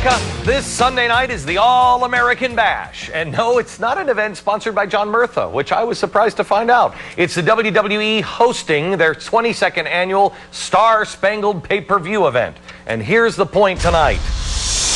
America. This Sunday night is the All-American Bash. And no, it's not an event sponsored by John Murtha, which I was surprised to find out. It's the WWE hosting their 22nd annual Star-Spangled pay-per-view event. And here's the point tonight.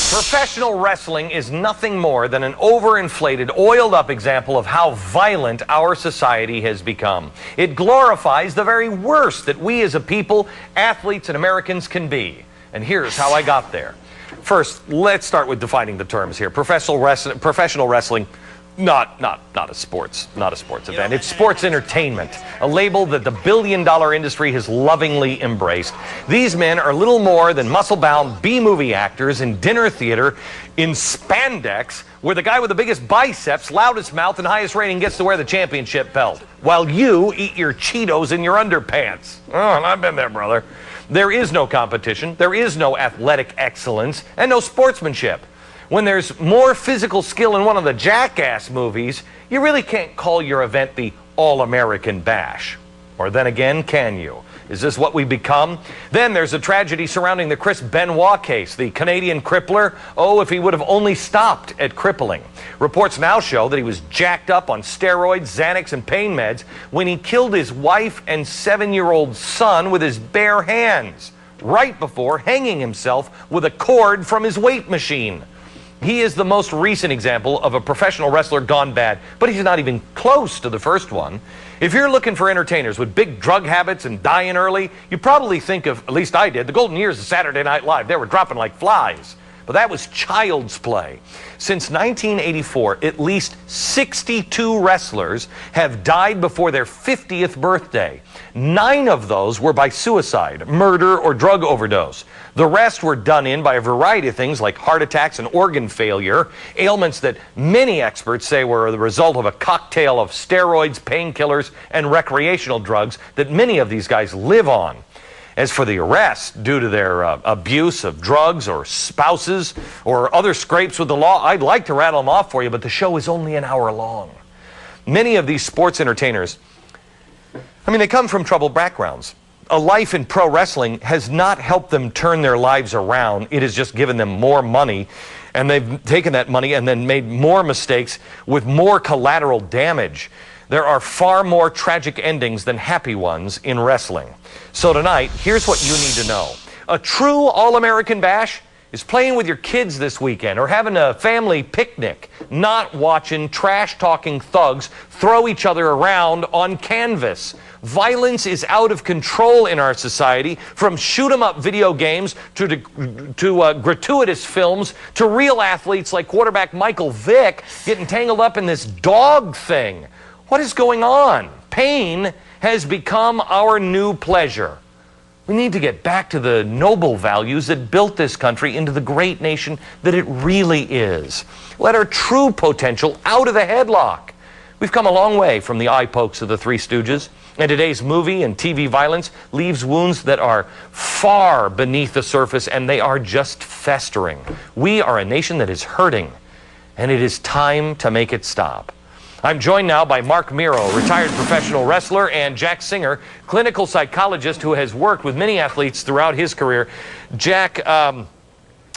Professional wrestling is nothing more than an overinflated, oiled-up example of how violent our society has become. It glorifies the very worst that we as a people, athletes, and Americans can be. And here's how I got there. First, let's start with defining the terms here. Professional wrestling, not a sports event. It's sports entertainment, a label that the billion-dollar industry has lovingly embraced. These men are little more than muscle-bound B-movie actors in dinner theater in spandex, where the guy with the biggest biceps, loudest mouth, and highest rating gets to wear the championship belt, while you eat your Cheetos in your underpants. Oh, I've been there, brother. There is no competition, there is no athletic excellence, and no sportsmanship. When there's more physical skill in one of the Jackass movies, you really can't call your event the All-American Bash. Or then again, can you? Is this what we become? Then there's a tragedy surrounding the Chris Benoit case, the Canadian crippler. Oh, if he would have only stopped at crippling. Reports now show that he was jacked up on steroids, Xanax, and pain meds when he killed his wife and 7-year-old son with his bare hands, right before hanging himself with a cord from his weight machine. He is the most recent example of a professional wrestler gone bad, but he's not even close to the first one. If you're looking for entertainers with big drug habits and dying early, you probably think of, at least I did, the golden years of Saturday Night Live. They were dropping like flies. But that was child's play. Since 1984, at least 62 wrestlers have died before their 50th birthday. 9 of those were by suicide, murder, or drug overdose. The rest were done in by a variety of things like heart attacks and organ failure, ailments that many experts say were the result of a cocktail of steroids, painkillers, and recreational drugs that many of these guys live on. As for the arrests due to their abuse of drugs or spouses or other scrapes with the law, I'd like to rattle them off for you, but the show is only an hour long. Many of these sports entertainers, they come from troubled backgrounds. A life in pro wrestling has not helped them turn their lives around. It has just given them more money, and they've taken that money and then made more mistakes with more collateral damage. There are far more tragic endings than happy ones in wrestling. So tonight, here's what you need to know. A true All-American Bash is playing with your kids this weekend or having a family picnic, not watching trash-talking thugs throw each other around on canvas. Violence is out of control in our society, from shoot-'em-up video games to gratuitous films to real athletes like quarterback Michael Vick getting tangled up in this dog thing. What is going on? Pain has become our new pleasure. We need to get back to the noble values that built this country into the great nation that it really is. Let our true potential out of the headlock. We've come a long way from the eye pokes of the Three Stooges, and today's movie and TV violence leaves wounds that are far beneath the surface, and they are just festering. We are a nation that is hurting, and it is time to make it stop. I'm joined now by Mark Miro, retired professional wrestler, and Jack Singer, clinical psychologist who has worked with many athletes throughout his career. Jack,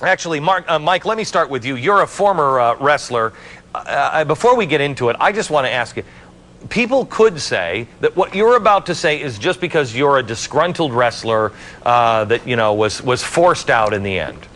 Mike, let me start with you. You're a former wrestler. Before we get into it, I just want to ask you, people could say that what you're about to say is just because you're a disgruntled wrestler that, was forced out in the end.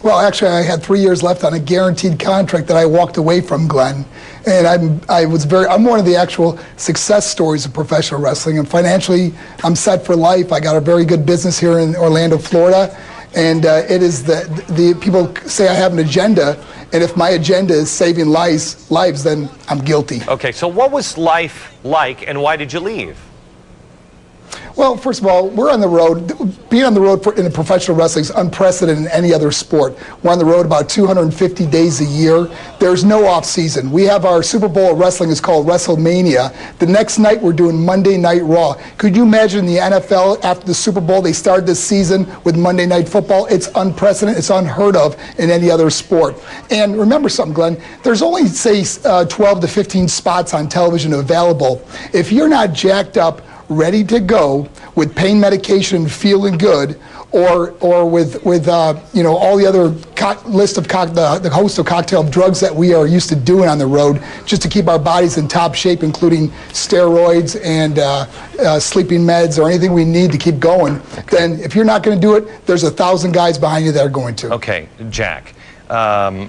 Well, actually, I had 3 years left on a guaranteed contract that I walked away from, Glenn. And I'm one of the actual success stories of professional wrestling. And financially, I'm set for life. I got a very good business here in Orlando, Florida. And it is the people say I have an agenda. And if my agenda is saving lives, then I'm guilty. Okay, so what was life like, and why did you leave? Well, first of all, we're on the road. Being on the road in professional wrestling is unprecedented in any other sport. We're on the road about 250 days a year. There's no off season. We have our Super Bowl of wrestling is called WrestleMania. The next night we're doing Monday Night Raw. Could you imagine the NFL after the Super Bowl, they started this season with Monday Night Football? It's unprecedented. It's unheard of in any other sport. And remember something, Glenn, there's only, say, 12 to 15 spots on television available. If you're not jacked up, ready to go with pain medication and feeling good, or with you know, all the other list of the host of cocktail drugs that we are used to doing on the road, just to keep our bodies in top shape, including steroids and sleeping meds or anything we need to keep going, then if you're not going to do it, there's 1,000 guys behind you that are going to. Okay, Jack.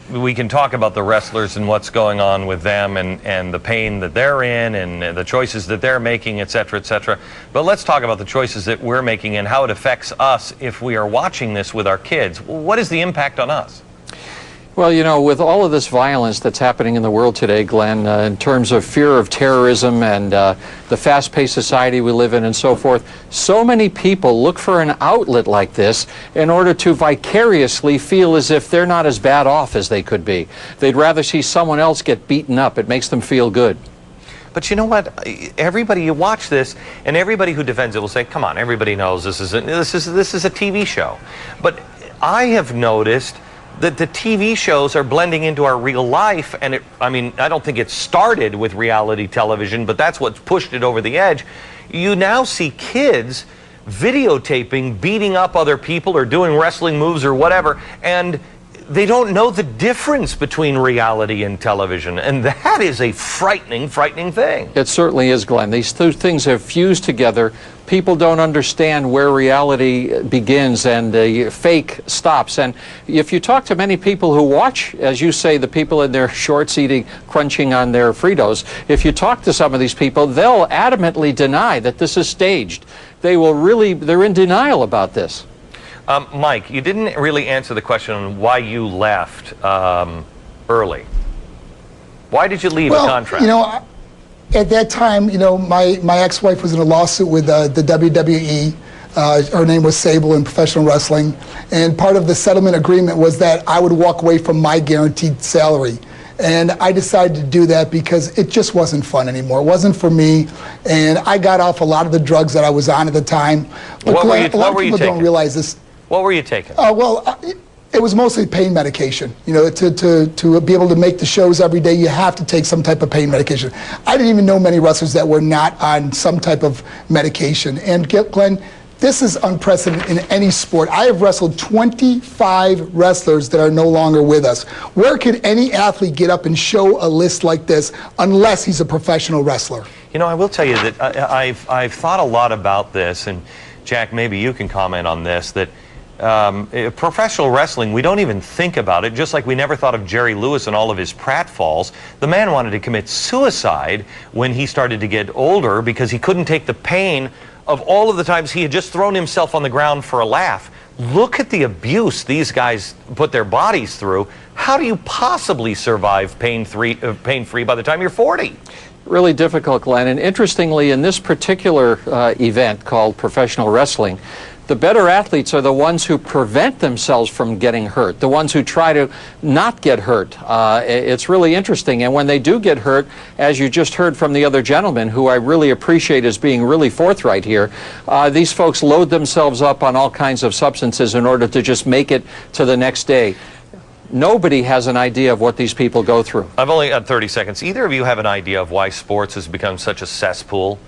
We can talk about the wrestlers and what's going on with them and the pain that they're in and the choices that they're making, et cetera, et cetera. But let's talk about the choices that we're making and how it affects us if we are watching this with our kids. What is the impact on us? Well, you know, with all of this violence that's happening in the world today, Glenn, in terms of fear of terrorism and the fast-paced society we live in and so forth, so many people look for an outlet like this in order to vicariously feel as if they're not as bad off as they could be. They'd rather see someone else get beaten up. It makes them feel good. But you know what? Everybody, you watch this, and everybody who defends it will say, "Come on, everybody knows this is a TV show." But I have noticed that the TV shows are blending into our real life, and I mean, I don't think it started with reality television, but that's what's pushed it over the edge. You now see kids videotaping, beating up other people or doing wrestling moves or whatever, and they don't know the difference between reality and television, and that is a frightening, frightening thing. It certainly is, Glenn. These two things have fused together. People don't understand where reality begins and the fake stops. And if you talk to many people who watch, as you say, the people in their shorts crunching on their Fritos, if you talk to some of these people, they'll adamantly deny that this is staged. They're in denial about this. Mike, you didn't really answer the question on why you left early. Why did you leave a contract? You know, at that time, you know, my ex-wife was in a lawsuit with the WWE. Her name was Sable in professional wrestling. And part of the settlement agreement was that I would walk away from my guaranteed salary. And I decided to do that because it just wasn't fun anymore. It wasn't for me. And I got off a lot of the drugs that I was on at the time. But a lot of people don't realize this. What were you taking? It was mostly pain medication. You know, to be able to make the shows every day, you have to take some type of pain medication. I didn't even know many wrestlers that were not on some type of medication. And Glenn, this is unprecedented in any sport. I have wrestled 25 wrestlers that are no longer with us. Where could any athlete get up and show a list like this unless he's a professional wrestler? You know, I will tell you that I've thought a lot about this, and Jack, maybe you can comment on this, that professional wrestling, we don't even think about it, just like we never thought of Jerry Lewis and all of his pratfalls. The man wanted to commit suicide when he started to get older because he couldn't take the pain of all of the times he had just thrown himself on the ground for a laugh. Look at the abuse these guys put their bodies through. How do you possibly survive pain-free by the time you're 40? Really difficult, Glenn. And interestingly, in this particular event called professional wrestling, the better athletes are the ones who prevent themselves from getting hurt, the ones who try to not get hurt. It's really interesting. And when they do get hurt, as you just heard from the other gentleman, who I really appreciate as being really forthright here, these folks load themselves up on all kinds of substances in order to just make it to the next day. Nobody has an idea of what these people go through. I've only got 30 seconds. Either of you have an idea of why sports has become such a cesspool?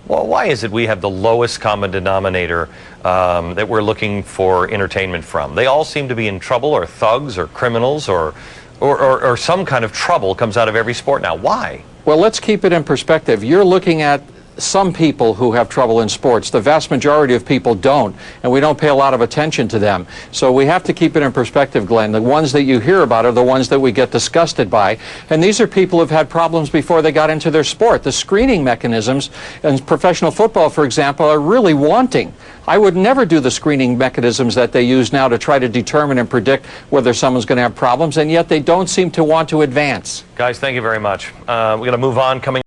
Well, why is it we have the lowest common denominator that we're looking for entertainment from? They all seem to be in trouble, or thugs, or criminals, or some kind of trouble comes out of every sport now. Why? Well, let's keep it in perspective. You're looking at some people who have trouble in sports. The vast majority of people don't, and we don't pay a lot of attention to them. So we have to keep it in perspective, Glenn. The ones that you hear about are the ones that we get disgusted by, and these are people who've had problems before they got into their sport. The screening mechanisms in professional football, for example, are really wanting. I would never do the screening mechanisms that they use now to try to determine and predict whether someone's going to have problems, and yet they don't seem to want to advance. Guys, thank you very much. We're going to move on. Coming